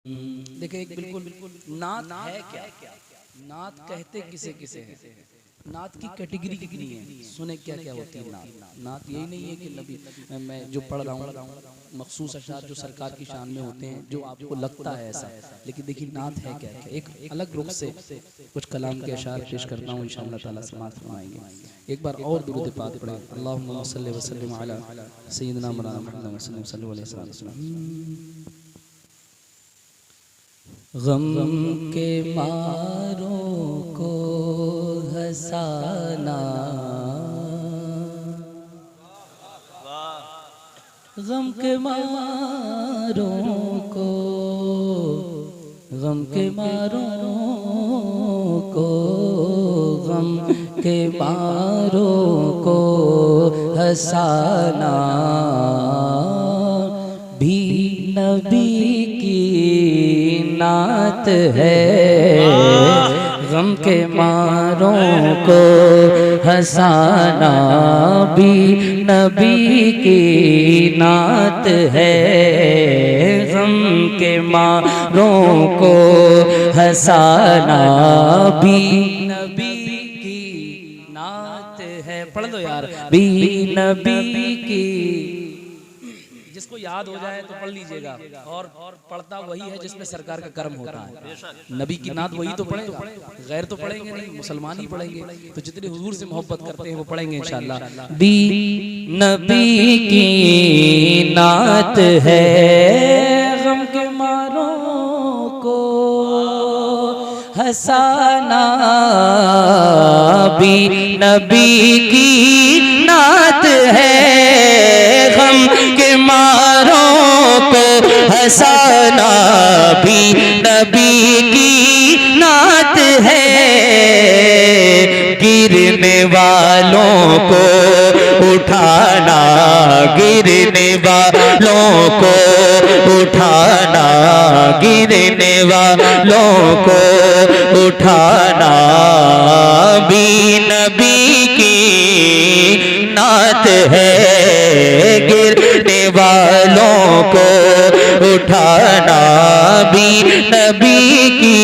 देखिए एक बिल्कुल नात है क्या? नात कहते किसे किसे हैं? नात की कैटेगरी कितनी है? सुने क्या क्या होती है नात। नात यही नहीं है कि नबी मैं जो पढ़ रहा हूँ मखसूस अशार जो सरकार की शान में होते हैं जो आपको लगता है ऐसा, लेकिन देखिए नात है क्या क्या। एक अलग रुख से कुछ कलाम के अशार पेश करता हूँ, इंशाअल्लाह ताला समाअत फरमाएंगे। एक बार और दुरूद पाक पढ़े, अल्लाहुम्मा सल्लि व सल्लिम अला सय्यिदिना मौलाना मुहम्मद सल्लल्लाहु अलैहि वसल्लम। गम के मारों को हंसाना, गम के मारों को, गम के मारों को, गम के मारों को हंसाना भी नबी की नात है। गम के मारों को हंसाना भी नबी की नात है। गम के मारों को हंसाना भी नबी की नात है। पढ़ लो यार, भी नबी की। जिसको याद हो जाए तो पढ़ लीजिएगा, और पढ़ता वही है जिसमें सरकार का कर्म होता है। नबी की नात वही तो पढ़ेगा, गैर तो पढ़ेंगे नहीं, मुसलमान ही पढ़ेंगे। तो जितने हुजूर से मोहब्बत करते हैं वो पढ़ेंगे इंशाअल्लाह। भी नबी की नात है। गम के मारों को हंसाना भी नबी की नात है। गम के मारों को हंसाना भी नबी की नात है। गिरने वालों को उठाना, गिरने वालों को उठाना, गिरने वालों को उठाना भी नबी की नात है। गिरने वालों को उठाना भी नबी की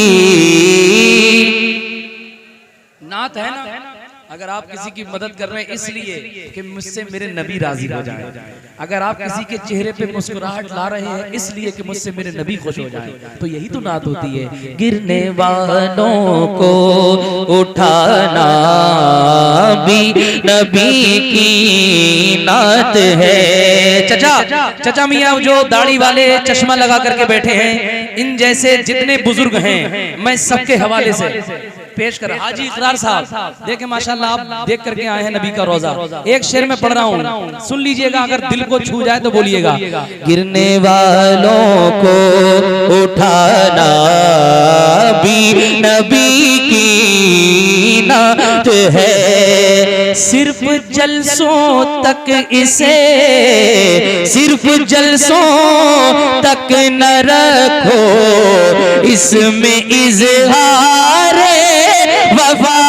नात है ना। अगर आप किसी की मदद कर रहे हैं इसलिए कि मुझसे मेरे नबी राजी हो जाए, अगर आप किसी के चेहरे पे मुस्कुराहट ला रहे हैं इसलिए कि मुझसे मेरे नबी खुश हो जाए, तो यही तो नात होती है। गिरने वालों को उठाना भी नबी की नात है। चचा मियाँ जो दाढ़ी वाले चश्मा लगा करके बैठे हैं, इन जैसे जितने बुजुर्ग हैं मैं सबके हवाले से पेश कर हाजी इकरार साहब देखें, माशाल्लाह आप देख करके आए हैं नबी का रोजा। एक शेर में पढ़ रहा हूँ, सुन लीजिएगा, अगर दिल को छू जाए तो बोलिएगा। गिरने वालों को उठाना भी नबी की नात है। सिर्फ जलसों तक इसे, सिर्फ जलसों तक न रखो, इसमें इज़हार वफा।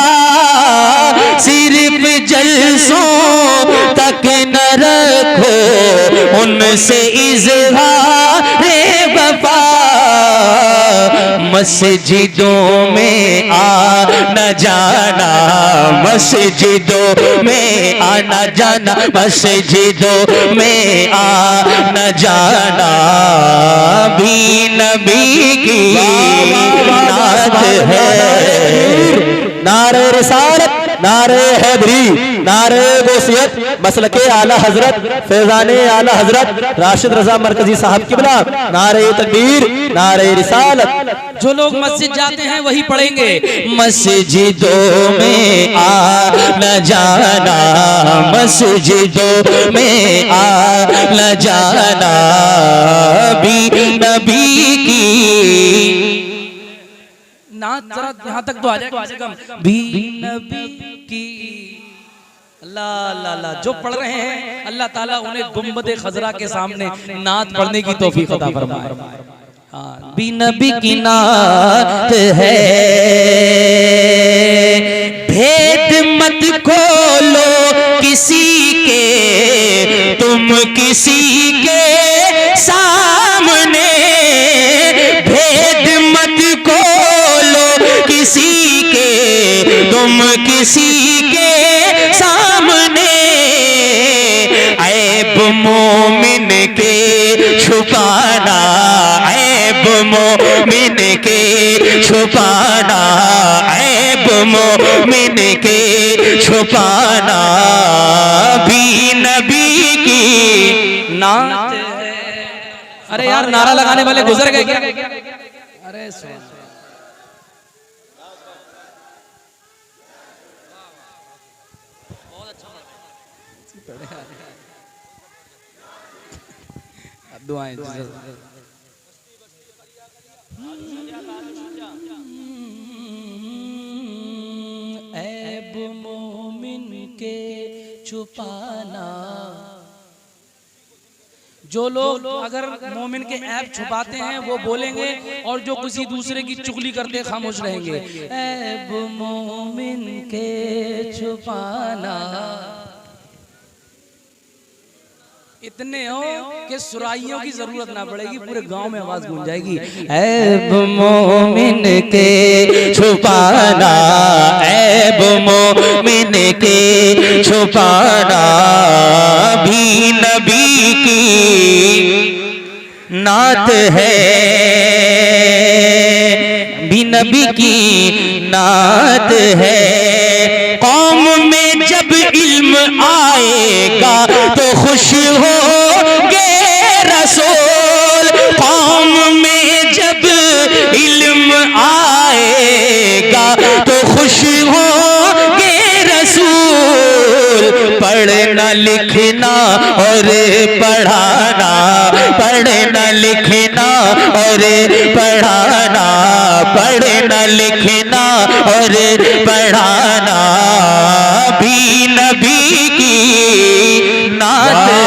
सिर्फ जलसों तक न रखो, उनसे इज़हार वफा। मस्जिदों में आ न जाना, मस्जिदों में आना जाना, मस्जिदों में आ न जाना भी नबी की नात है। नारे रिसालत, नारे हैदरी, नारे गौसियत, मसलके आला हजरत फैजाने आला हजरत राशिद रजा मरकजी साहब किबला, नारे तकबीर, नारे रिसालत। जो लोग मस्जिद जाते हैं वही पढ़ेंगे। मस्जिदों में आ न जाना, मस्जिदों में आ न जाना भी नबी की नात। जरा यहाँ तक तो आ जाए कम से कम, भी नबी की। अल्लाह अल्लाह अल्लाह, जो पढ़ रहे हैं अल्लाह ताला उन्हें गुंबद खजरा के सामने नात पढ़ने की तौफीक अता फरमाए। हाँ, भी नबी की नात है। भेद मत खोलो किसी के, तुम किसी के सामने। भेद मोमिन के छुपाना, ऐब मोमिन के छुपाना भी नबी की नात है। अरे यार नारा लगाने वाले गुजर गए क्या? अरे दुआएं ऐब मोमिन के छुपाना। जो लोग अगर मोमिन के ऐब छुपाते हैं वो बोलेंगे, और जो किसी दूसरे की चुगली करते खामोश रहेंगे। ऐब मोमिन के छुपाना। इतने हो कि सुराइयों की जरूरत ना पड़ेगी, पूरे गांव में आवाज गूंज जाएगी। ऐब मोमिन के छुपाना, ऐब मोमिन के छुपाना भी नबी की नात है, भी नबी की नात है। कौम में जब इल्म आएगा तो खुश होंगे रसूल, कौम में जब इल्म आएगा तो खुश होंगे रसूल। पढ़ना लिखना और पढ़ाना, पढ़ना लिखना और पढ़ाना, पढ़ना लिखना और पढ़ाना भी नबी की नात है।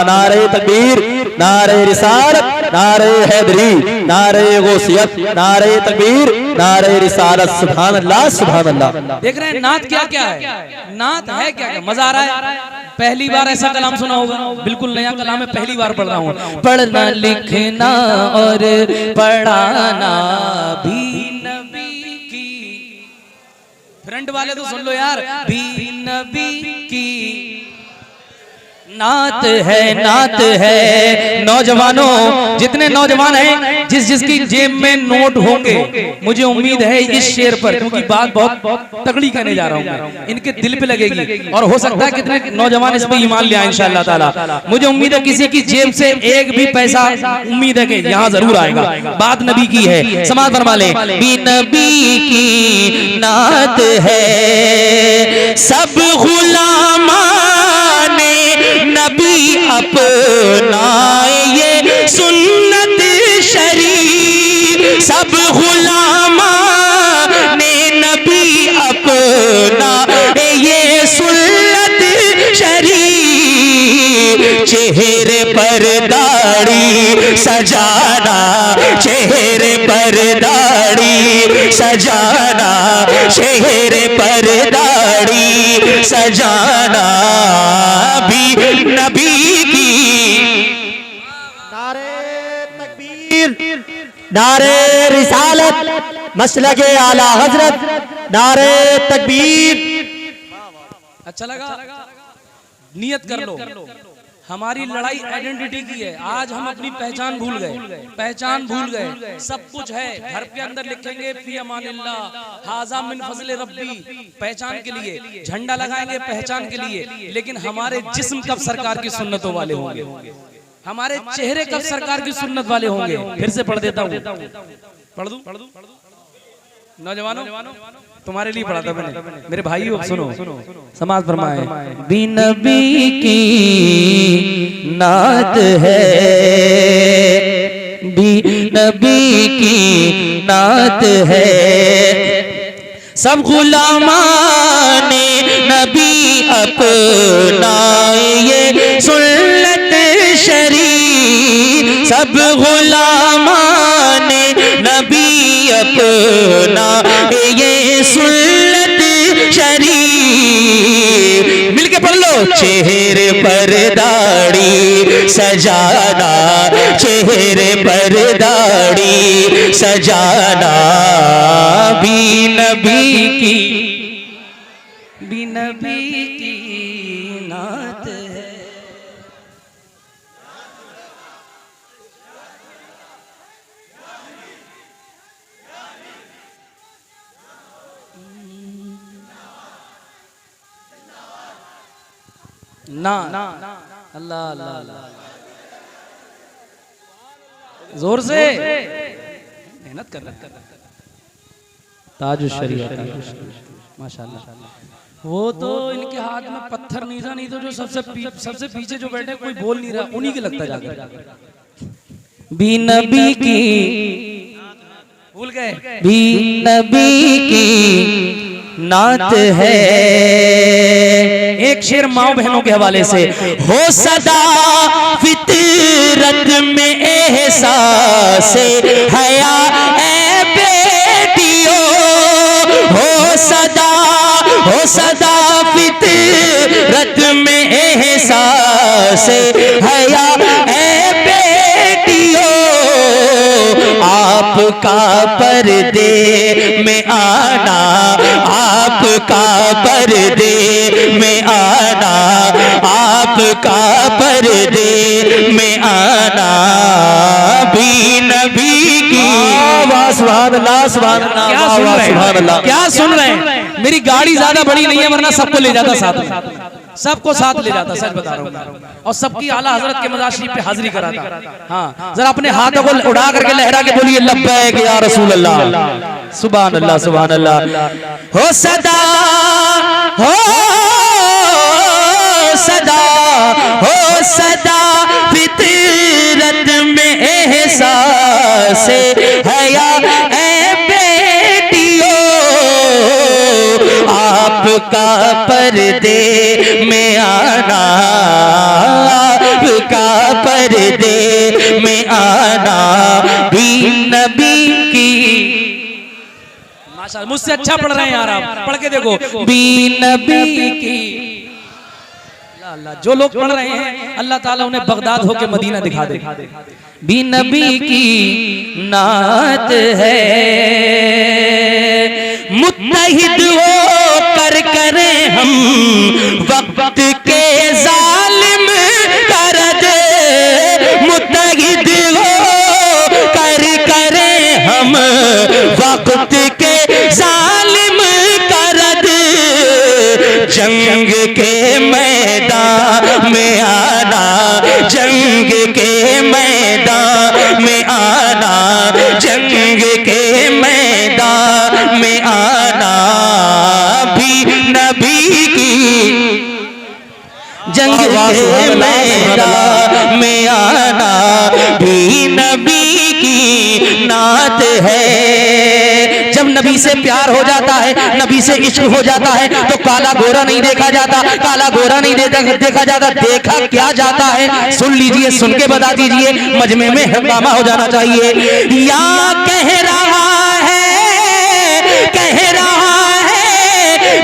नारे तकबीर, नारे रिसालत, नारे हैदरी, नारे गौसियत, नारे तकबीर, नारे रिसालत। सुभान अल्लाह, सुभान अल्लाह। देख रहे हैं नात क्या क्या है? नात है क्या क्या? मजा आ रहा है? पहली बार ऐसा कलाम सुना होगा, बिल्कुल नया कलाम है, पहली बार पढ़ रहा हूँ। पढ़ना लिखना और पढ़ाना भी नबी की। फ्रंट वाले तो सुन लो यार, भी नबी की नात है, नात है। नौजवानों, जितने नौजवान हैं, जिस जिसकी जेब में नोट होंगे, मुझे उम्मीद है इस शेर पर, क्योंकि बात बहुत तगड़ी कहने जा रहा हूं मैं, इनके दिल पे लगेगी, और हो सकता है कितने नौजवान इस पे ईमान ले आए इंशाअल्लाह ताला। मुझे उम्मीद है किसी की जेब से एक भी पैसा, उम्मीद है कि यहाँ जरूर आएगा। बात नबी की है, समाज फरमा ले। भी नबी की नात है, सब गुलामा नबी अपनाए ये सुन्नत शरीफ, सब गुलामा ने नबी अपनाए ये सुन्नत शरीफ। चेहरे पर दाढ़ी सजाना, चेहरे पर दाढ़ी सजाना, चेहरे पर दाढ़ी सजाना भी नबी की। नारे तकबीर, नारे रिसालत, मसलके आला हजरत, नारे तकबीर। अच्छा लगा? नियत कर लो। हमारी लड़ाई आइडेंटिटी की है। आज हम अपनी पहचान भूल गए, पहचान भूल गए। सब कुछ है घर के अंदर, लिखेंगे फी अमानिल्लाह हाज़ा मिन फज़ले रब्बी, पहचान के लिए झंडा लगाएंगे, पहचान के लिए। लेकिन हमारे जिस्म कब सरकार की सुन्नतों वाले होंगे? हमारे चेहरे कब सरकार की सुन्नत वाले होंगे? फिर से पढ़ देता हूँ, पढ़ दूं? नौजवानों, तुम्हारे लिए पढ़ा था मैंने, मेरे भाइयों सुनो, समाज फरमाए। भी नबी की नात है, भी नबी की नात है। सब गुलामाने नबी अपनाए ये सुन्नत शरीफ, सब गुलामाने नबी अपना ये सुन्नत शरीफ। मिलके पढ़ लो। चेहरे पर दाढ़ी सजाना, चेहरे पर दाढ़ी सजाना भी नबी की, भी नबी की नात है। ना अल्लाह अल्लाह अल्लाह, जोर से मेहनत कर रहे हैं। ताज शरीयत माशाल्लाह। वो तो इनके हाथ में पत्थर नहीं था, नहीं तो जो सबसे पीछे जो बैठे कोई बोल नहीं रहा, उन्हीं के लगता जाकर। भी नबी की भूल गए, भी नबी की नात है। एक शेर माओ बहनों के हवाले से, हो सदा फितरत में एहसास हया ए बेटियों, हो सदा फितरत में एहसास हया ए बेटियों, आपका पर्दे में आना, आपका पर्दे में आना, आपका पर्दे में आना, भी नबी की। सुभान अल्लाह, सुभान अल्लाह, सुभान अल्लाह। क्या सुन रहे हैं? मेरी गाड़ी ज्यादा बड़ी नहीं है, वरना सबको ले जाता साथ में, सबको साथ ले जाता, सच बता रहा हूँ। और सबकी आला हजरत के मज़ार शरीफ पे हाजिरी कराता। हाँ, जरा अपने हाथों को उड़ा करके लहरा के बोलिए लब्बैक या रसूल अल्लाह। सुभान अल्लाह, सुभान अल्लाह। हो सदा फितरत में एहसास हया ए बेटियों, आपका पर्दे में आना, आपका पर्दे में आना, भी नबी की। माशाअल्लाह, मुझसे अच्छा पढ़ रहे हैं यार आप, पढ़ के देखो, भी नबी की। अल्लाह, जो लोग पढ़ रहे हैं अल्लाह ताला उन्हें बगदाद होके मदीना दिखा दे। भी नबी की नात है, मुत्तहिद हो कर करें हम वक्त के जालिम कर दे, मुत्तहिद हो कर करें हम वक्त के जालिम कर दे, जंग के मैदान में आना, जंग के मैदान में आना, जंग के मैदान में आना, भी नबी की। जंग के मैदान में आना, भी नबी की नात है। जब नबी से प्यार हो जाता है, नबी से इश्क हो जाता है, तो काला गोरा नहीं देखा जाता, काला गोरा नहीं देखा जाता, देखा क्या जाता है? सुन लीजिए, सुन के बता दीजिए, मजमे में हंगामा हो जाना चाहिए। या कह रहा है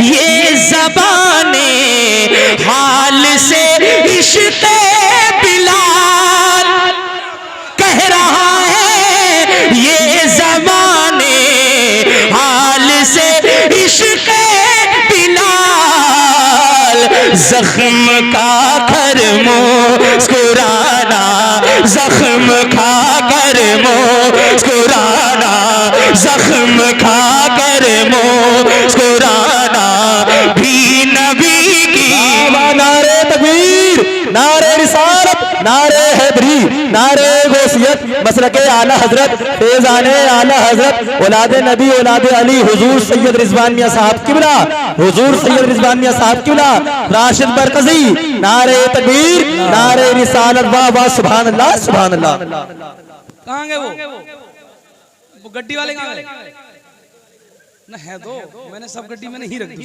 ये ज़बाने हाल से इश्क बिलाल, कह रहा है ये ज़बाने हाल से इश्क बिलाल, जख्म का कर मुस्कुराना, जख्म खा कर मुस्कुराना, जख्म खा कर मुस्कुराना, भी नबी की। नारे तकबीर, नारे रिसालत, नारे हैदरी, नारे गौसियत, मसलके आला हजरत, फैज़ाने आला हजरत, औलादे नबी, औलादे अली, हुजूर सैयद रिजवान मियां साहब किबला, हुजूर सैयद रिजवान मियां साहब किबला, राशिद बरकज़ी, नारे तकबीर, नारे रिसालत, वाह वाह, सुभान अल्लाह, सुभान अल्लाह। कहाँ गए वो गड्डी वाले? कहाँ गए? ना है दो, मैंने सब गड्डी में नहीं रख दी।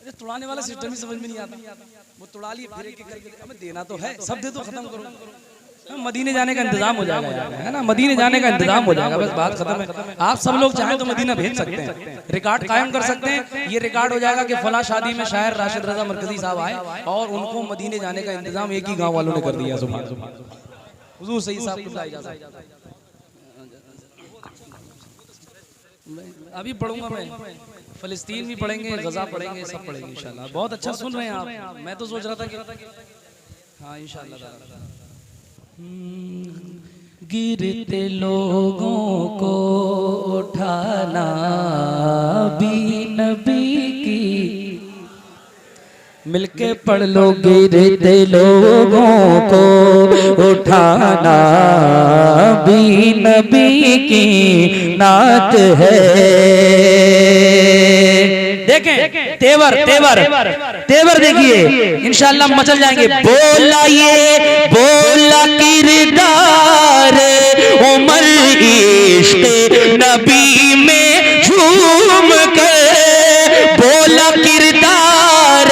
अरे तुड़ाने वाला सिस्टम ही समझ में नहीं आता। वो तुड़ा लिए, फिर एक करके हमें देना तो है, सब दे तो खत्म करो। मदीने जाने का इंतजाम हो जाएगा, है ना? मदीने जाने का इंतजाम हो जाएगा, बस बात खत्म है। आप सब लोग चाहें तो मदीना भेज सकते हैं, रिकॉर्ड कायम कर सकते हैं। ये रिकॉर्ड हो जाएगा कि फला शादी में शायर राशिद रजा मरकजी साहब आए और उनको मदीने जाने का इंतजाम एक ही गाँव वालों ने कर दिया। सुभान हुजूर सैयद साहब को इजाज़त। अभी पढ़ूंगा मैं, फलस्तीन भी पढ़ेंगे, गजा पढ़ेंगे, सब पढ़ेंगे इंशाल्लाह। बहुत अच्छा सुन रहे हैं आप। मैं तो सोच रहा था कि हाँ इंशाल्लाह। गिरते लोगों को उठाना भी नबी की मिलके पढ़ लो, गिरते लोगों को उठाना भी नबी की नात है। देखें तेवर तेवर तेवर देखिए, इंशाअल्लाह मचल जाएंगे। बोला ये बोला किरदार उमर इश्क़ नबी में झूम कर, बोला किरदार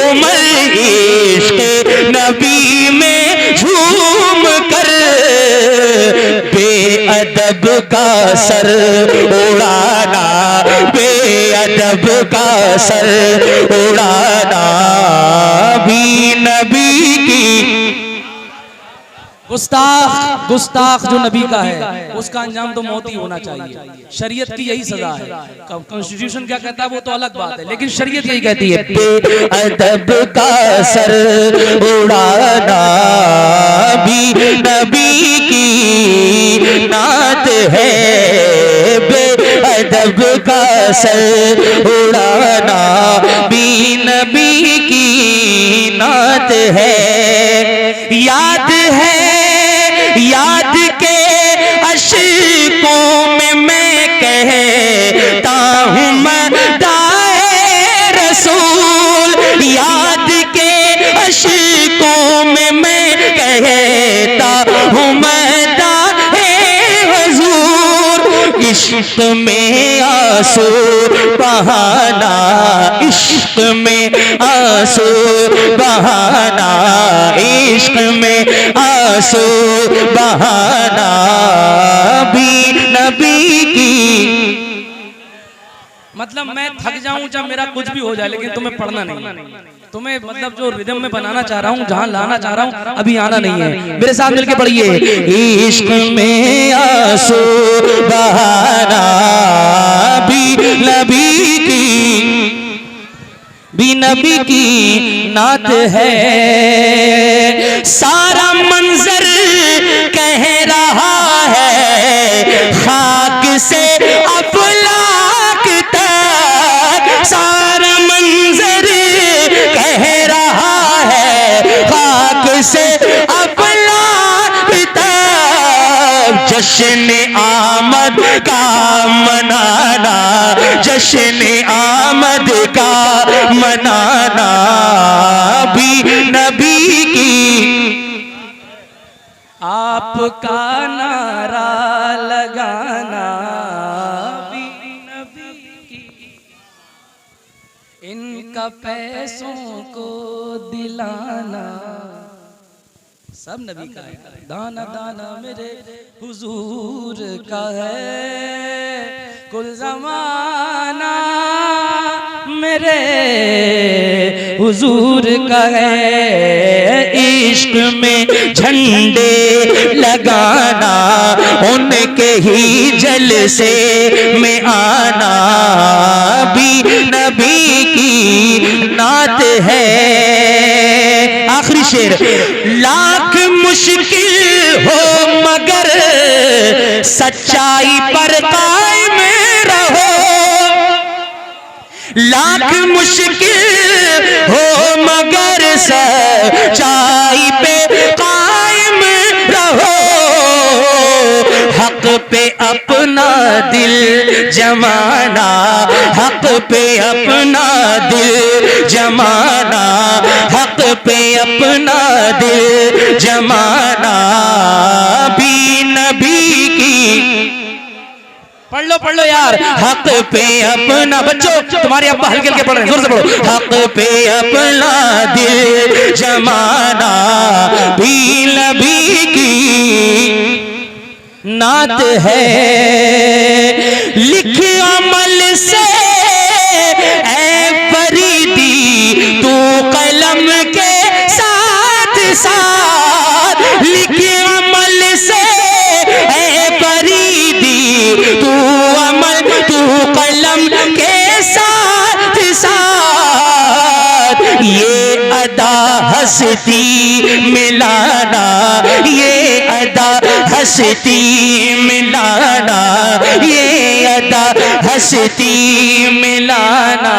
उमर इश्क़ नबी में झूम कर, बेअदब का सर उड़ाना, बेअदब का सर उड़ाना भी नबी की। गुस्ताख गुस्ताख जो नबी का है उसका अंजाम तो मौत ही होना चाहिए। शरीयत की यही सजा है। कॉन्स्टिट्यूशन क्या कहता है वो तो अलग बात है, लेकिन शरीयत यही कहती है बेअदब का सर उड़ाना भी नबी की नात है, बेअदब का सर उड़ाना भी नबी की नात है। याद है याद के अशकों में मैं कहता हूँ मदाए रसूल, याद के अशकों में मैं कहता हूँ मदाए हुजूर। इश्क में आंसू बहाना, इश्क में आंसू बहाना, इश्क में आंसू बहाना भी नबी की। मतलब मैं थक जाऊं जब मेरा कुछ भी हो जाए, लेकिन तुम्हें पढ़ना नहीं, तुम्हें मतलब जो रिदम में बनाना चाह रहा हूं, जहां लाना चाह रहा हूं, अभी आना नहीं है। मेरे साथ मिलके पढ़िए, इश्क में आंसू बहाना भी नबी की, भी नबी की नात है। सारा मंजर कह रहा है खाक से अफलाक तक, सारा मंजर कह रहा है खाक से अफलाक तक। जश्न आमद का मनाना, जश्न आमद का मनाना भी नबी की। आपका नारा लगाना भी नबी की, इनका पैसों को दिलाना सब नबी का है। दाना दाना मेरे हुजूर का है, कुल ज़माना मेरे हुजूर का है। इश्क में झंडे लगाना, उनके ही जलसे में आना भी नबी की नात है। आखिरी शेर, लाख मुश्किल हो मगर सच्चाई पर कायम रहो, लाख मुश्किल हो मगर सच्चाई पे कायम रहो। हक पे अपना दिल जमाना, हक पे अपना दिल जमाना, हक पे अपना दिल जमाना भी नबी की। पढ़ लो यार। हक पे अपना, बच्चों तुम्हारे अब्बा हल्के हल्के पढ़ रहे हैं, जोर से पढ़ो। हक पे अपना दिल जमाना भी नबी की नात है। लिख अमल से ऐ फरीदी तू कलम के साथ साथ, लिख अमल से ऐ फरीदी तू अमल, तू कलम के साथ साथ। ये अदा हस्ती मिलाना, ये अदा हस्ती मिलाना, ये अदा हस्ती मिलाना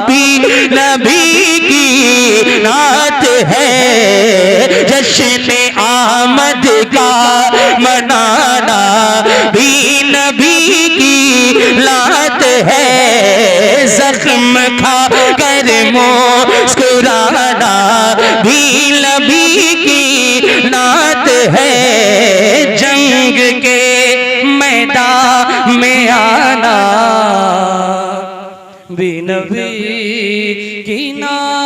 भी नबी की नात है। जश्न आमद का मनाना भी नबी की लात है। जख्म खा कर मुस्कुराना भी नबी की नात है। जंग के मैदान में आना भी नबी की नात